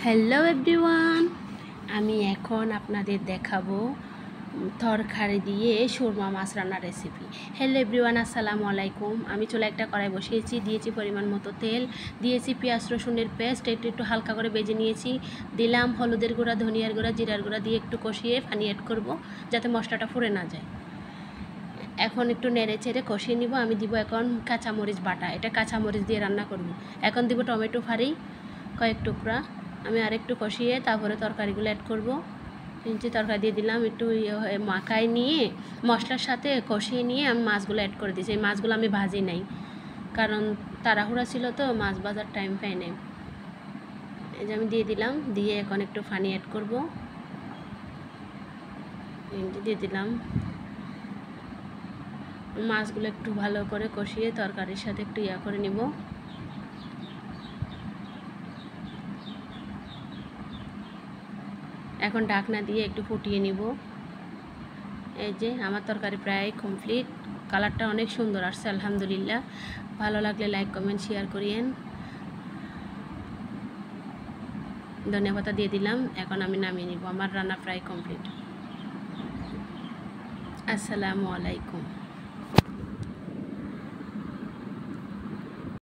Hello everyone, আমি এখন আপনাদের দেখাবো তরকারি দিয়ে সুরমা মাছ রান্নার রেসিপি। হ্যালো এভরিওয়ান, আসসালামু আলাইকুম। আমি চুলায় একটা কড়াই বসিয়েছি, দিয়েছি পরিমাণ মতো তেল, দিয়েছি পেঁয়াজ রসুনের পেস্ট, একটু হালকা করে ভেজে নিয়েছি। দিলাম হলুদের গুঁড়া, ধনিয়ার গুঁড়া, জিরার গুঁড়া দিয়ে একটু কষিয়ে পানি অ্যাড করব যাতে মশলাটা পুড়ে না যায়। এখন একটু নেড়ে চেড়ে কষিয়ে নিব। আমি দিব এখন কাঁচামরিচ বাটা, এটা কাঁচামরিচ দিয়ে রান্না করব। এখন দিব টমেটো ফাড়ি কয়েক টুকরা। আমি আরেকটু কষিয়ে তারপরে তরকারিগুলো অ্যাড করব। তরকারি দিয়ে দিলাম, একটু মাখায় নিয়ে মশলার সাথে কষিয়ে নিয়ে আমি মাছগুলো অ্যাড করে দিয়েছি। এই মাছগুলো আমি ভাজি নাই, কারণ তাড়াহুড়া ছিল তো, মাছ ভাজার টাইম পাই নাই। এই যে আমি দিয়ে দিলাম, দিয়ে এখন একটু পানি অ্যাড করব। দিয়ে দিলাম, মাছগুলো একটু ভালো করে কষিয়ে তরকারির সাথে একটু করে নিব। এখন ঢাকনা দিয়ে একটু ফুটিয়ে নিব। এই যে আমার তরকারি প্রায় কমপ্লিট, কালারটা অনেক সুন্দর আসছে আলহামদুলিল্লাহ। ভালো লাগলে লাইক কমেন্ট শেয়ার করিয়েন। ধনিয়া পাতা দিয়ে দিলাম, এখন আমি নামিয়ে নিব। আমার রান্না প্রায় কমপ্লিট। আসসালামু আলাইকুম।